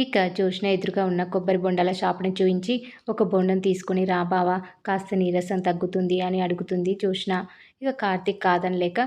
ఇక జోష్న ఎదురుగా ఉన్న కొబ్బరి బొండాల షాప్ని చూయించి ఒక బొండం తీసుకుని రా బావా, కాస్త నీరసం తగ్గుతుంది అని అడుగుతుంది జోష్న. ఇక కార్తీక్ కాదనలేక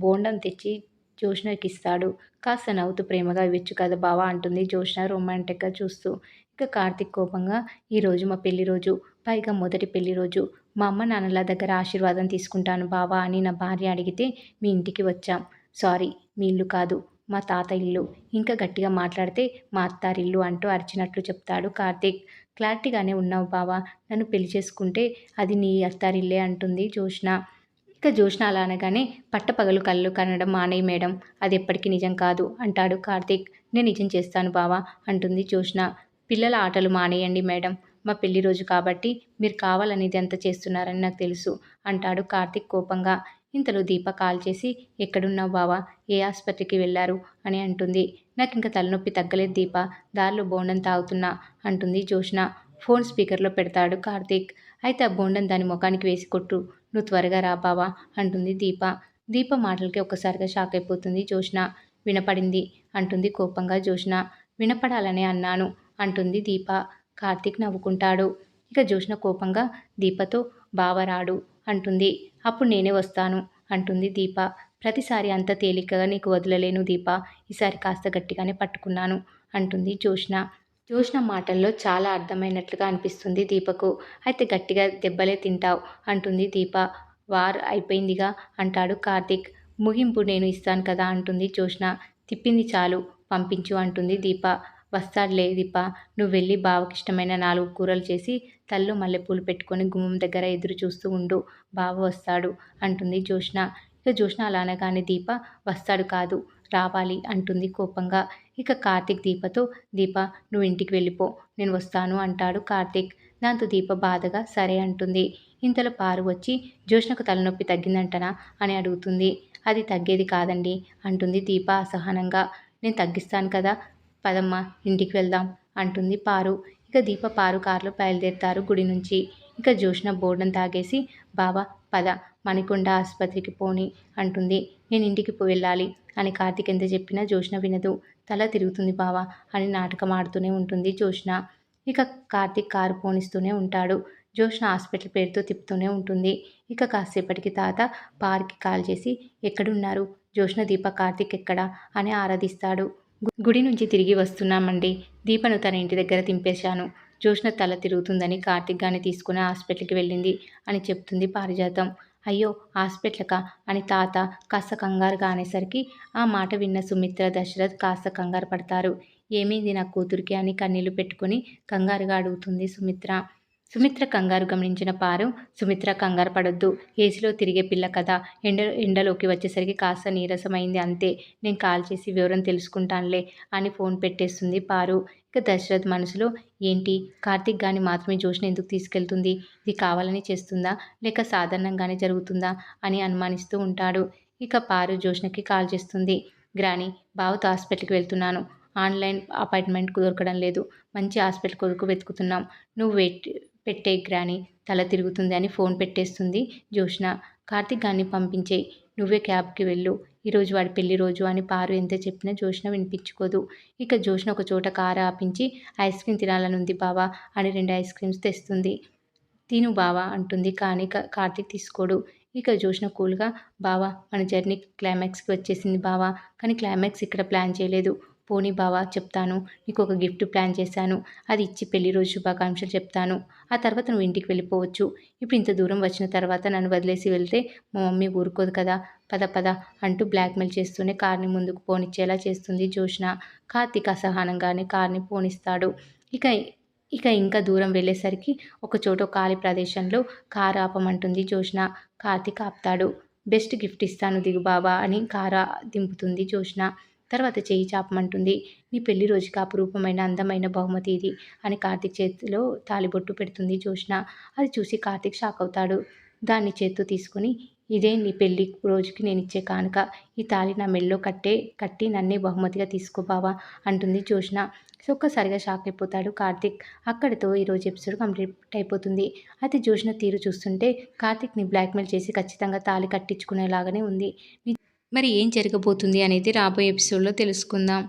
బోండం తెచ్చి జోష్నకిస్తాడు. కాస్త నవ్వుతూ ప్రేమగా ఇవ్వచ్చు కదా బావా అంటుంది జోష్న రొమాంటిక్గా చూస్తూ. ఇక కార్తీక్ కోపంగా, ఈరోజు మా పెళ్లి రోజు, పైగా మొదటి పెళ్లి రోజు, మా అమ్మ నాన్నల దగ్గర ఆశీర్వాదం తీసుకుంటాను బావా అని నా భార్య అడిగితే మీ ఇంటికి వచ్చాం. సారీ, మీ ఇల్లు కాదు, మా తాత ఇల్లు. ఇంకా గట్టిగా మాట్లాడితే మా అత్తారిల్లు అంటూ అరిచినట్లు చెప్తాడు కార్తీక్. క్లారిటీగానే ఉన్నావు బావా, నన్ను పెళ్లి చేసుకుంటే అది నీ అత్తారిల్లే అంటుంది జోష్న. ఇక జోష్న అలా అనగానే, పట్టపగలు కళ్ళు కనడం మానేయి మేడం, అది ఎప్పటికీ నిజం కాదు అంటాడు కార్తీక్. నేను నిజం చేస్తాను బావా అంటుంది జోష్న. పిల్లల ఆటలు మానేయండి మేడం, మా పెళ్లి రోజు కాబట్టి మీరు కావాలని ఇదంతా చేస్తున్నారని నాకు తెలుసు అంటాడు కార్తీక్ కోపంగా. ఇంతలో దీప కాల్ చేసి, ఎక్కడున్నావు బావా, ఏ ఆసుపత్రికి వెళ్ళారు అని అంటుంది. నాకు ఇంకా తలనొప్పి తగ్గలేదు దీప, దారిలో బోండం తాగుతున్నా అంటుంది జోష్న. ఫోన్ స్పీకర్లో పెడతాడు కార్తీక్. అయితే ఆ బోండం దాని ముఖానికి వేసి కొట్టు, నువ్వు త్వరగా రా బావా అంటుంది దీప. దీప మాటలకి ఒక్కసారిగా షాక్ అయిపోతుంది జోష్న. వినపడింది అంటుంది కోపంగా జోష్న. వినపడాలనే అన్నాను అంటుంది దీప. కార్తీక్ నవ్వుకుంటాడు. ఇక జోష్న కోపంగా దీపతో, బావ రాడు అంటుంది. అప్పుడు నేనే వస్తాను అంటుంది దీప. ప్రతిసారి అంత తేలికగా నీకు వదలలేను దీప, ఈసారి కాస్త గట్టిగానే పట్టుకున్నాను అంటుంది జోష్న. జోష్న మాటల్లో చాలా అర్థమైనట్లుగా అనిపిస్తుంది దీపకు. అయితే గట్టిగా దెబ్బలే తింటావు అంటుంది దీప. వార్ అయిపోయిందిగా అంటాడు కార్తీక్. ముగింపు నేను ఇస్తాను కదా అంటుంది జోష్న. తిప్పింది చాలు, పంపించు అంటుంది దీప. వస్తాడులే దీప, నువ్వు వెళ్ళి బావకిష్టమైన 4 కూరలు చేసి తల్లో మల్లెపూలు పెట్టుకొని గుమ్మం దగ్గర ఎదురు చూస్తూ ఉండు, బావ వస్తాడు అంటుంది జోష్న. ఇక జోష్న అలా అనగానే దీప, వస్తాడు కాదు, రావాలి అంటుంది కోపంగా. ఇక కార్తీక్ దీపతో, దీప నువ్వు ఇంటికి వెళ్ళిపో, నేను వస్తాను అంటాడు కార్తీక్. దాంతో దీప బాధగా సరే అంటుంది. ఇంతలో పారు వచ్చి, జోష్నకు తలనొప్పి తగ్గిందంటనా అని అడుగుతుంది. అది తగ్గేది కాదండి అంటుంది దీప అసహనంగా. నేను తగ్గిస్తాను కదా, పదమ్మా ఇంటికి వెళ్దాం అంటుంది పారు. ఇక దీప పారు కారులో బయలుదేరుతారు గుడి నుంచి. ఇక జోష్న బోర్డం తాగేసి, బావా పద, మణికొండ ఆసుపత్రికి పోని అంటుంది. నేను ఇంటికి వెళ్ళాలి అని కార్తీక్ ఎంత చెప్పినా జోష్న వినదు. తల తిరుగుతుంది బావా అని నాటకం ఆడుతూనే ఉంటుంది జోష్న. ఇక కార్తీక్ కారు పోనిస్తూనే ఉంటాడు. జోష్న హాస్పిటల్ పేరుతో తిప్పుతూనే ఉంటుంది. ఇక కాసేపటికి తాత పార్కి కాల్ చేసి, ఎక్కడున్నారు, జోష్న దీప కార్తీక్ ఎక్కడా అని ఆరాధిస్తాడు. గుడి నుంచి తిరిగి వస్తున్నామండి, దీపను తన ఇంటి దగ్గర దింపేశాను, జోష్న తల తిరుగుతుందని కార్తీక్ గాని తీసుకుని హాస్పిటల్కి వెళ్ళింది అని చెప్తుంది పారిజాతం. అయ్యో హాస్పిటల్కా అని తాత కాస్త కంగారుగా అనేసరికి ఆ మాట విన్న సుమిత్ర దశరథ్ కాస్త కంగారు పడతారు. ఏమైంది నా కూతురికి అని కన్నీళ్లు పెట్టుకుని కంగారుగా అడుగుతుంది సుమిత్ర. సుమిత్ర కంగారు గమనించిన పారు, సుమిత్ర కంగారు పడొద్దు, ఏసీలో తిరిగే పిల్ల కదా, ఎండలోకి వచ్చేసరికి కాస్త నీరసమైంది అంతే, నేను కాల్ చేసి వివరం తెలుసుకుంటానులే అని ఫోన్ పెట్టేస్తుంది పారు. ఇక దశరథ్ మనసులో, ఏంటి కార్తీక్ గాని మాత్రమే జోష్న ఎందుకు తీసుకెళ్తుంది, ఇది కావాలని చేస్తుందా లేక సాధారణంగానే జరుగుతుందా అని అనుమానిస్తూ ఉంటాడు. ఇక పారు జోష్నకి కాల్ చేస్తుంది. గ్రాని, బావతో హాస్పిటల్కి వెళ్తున్నాను, ఆన్లైన్ అపాయింట్మెంట్ దొరకడం లేదు, మంచి హాస్పిటల్ కొరకు వెతుకుతున్నాం, నువ్వు పెట్టే గ్రాని, తల తిరుగుతుంది అని ఫోన్ పెట్టేస్తుంది జోష్న. కార్తీక్ గాన్ని పంపించేయి, నువ్వే క్యాబ్కి వెళ్ళు, ఈరోజు వాడి పెళ్లి రోజు అని పారు ఎంత చెప్పినా జోష్న వినిపించుకోదు. ఇక జోష్న ఒక చోట కారు ఆపించి, ఐస్ క్రీమ్ తినాలనుంది బావా అని 2 ఐస్ క్రీమ్స్ తెస్తుంది. తిను బావా అంటుంది, కానీ కార్తీక్ తీసుకోడు. ఇక జోష్న కూల్గా, బావా మన జర్నీ క్లైమాక్స్కి వచ్చేసింది బావా, కానీ క్లైమాక్స్ ఇక్కడ ప్లాన్ చేయలేదు, పోనీ బావా చెప్తాను, నీకు ఒక గిఫ్ట్ ప్లాన్ చేశాను, అది ఇచ్చి పెళ్లి రోజు శుభాకాంక్షలు చెప్తాను, ఆ తర్వాత నువ్వు ఇంటికి వెళ్ళిపోవచ్చు, ఇప్పుడు ఇంత దూరం వచ్చిన తర్వాత నన్ను వదిలేసి వెళ్తే మా మమ్మీ ఊరుకోదు కదా, పద పద అంటూ బ్లాక్మెయిల్ చేస్తూనే కార్ని ముందుకు పోనిచ్చేలా చేస్తుంది జోష్న. కార్తీక్ అసహనంగానే కార్ని పోనిస్తాడు. ఇక ఇక ఇంకా దూరం వెళ్ళేసరికి ఒకచోట ఖాళీ ప్రదేశంలో కారు ఆపమంటుంది జోష్న. కార్తీక్ ఆపుతాడు. బెస్ట్ గిఫ్ట్ ఇస్తాను దిగు బావా అని కారు దింపుతుంది జోష్న. తర్వాత చేయి చాపమంటుంది. నీ పెళ్లి రోజుకి అపురూపమైన అందమైన బహుమతి ఇది అని కార్తీక్ చేతిలో తాళిబొట్టు పెడుతుంది జోష్న. అది చూసి కార్తీక్ షాక్ అవుతాడు. దాన్ని చేత్తో తీసుకుని, ఇదే నీ పెళ్లి రోజుకి నేనిచ్చే కానుక, ఈ తాళి నా మెళ్ళో కట్టి నన్నే బహుమతిగా తీసుకో బావా అంటుంది జోష్న. సో ఒక్కసారిగా షాక్ అయిపోతాడు కార్తీక్. అక్కడితో ఈరోజు ఎపిసోడ్ కంప్లీట్ అయిపోతుంది. అయితే జోష్న తీరు చూస్తుంటే కార్తీక్ని బ్లాక్మెయిల్ చేసి ఖచ్చితంగా తాళి కట్టించుకునేలాగానే ఉంది. మరి ఏం జరగబోతుంది అనేది రాబోయే ఎపిసోడ్లో తెలుసుకుందాం.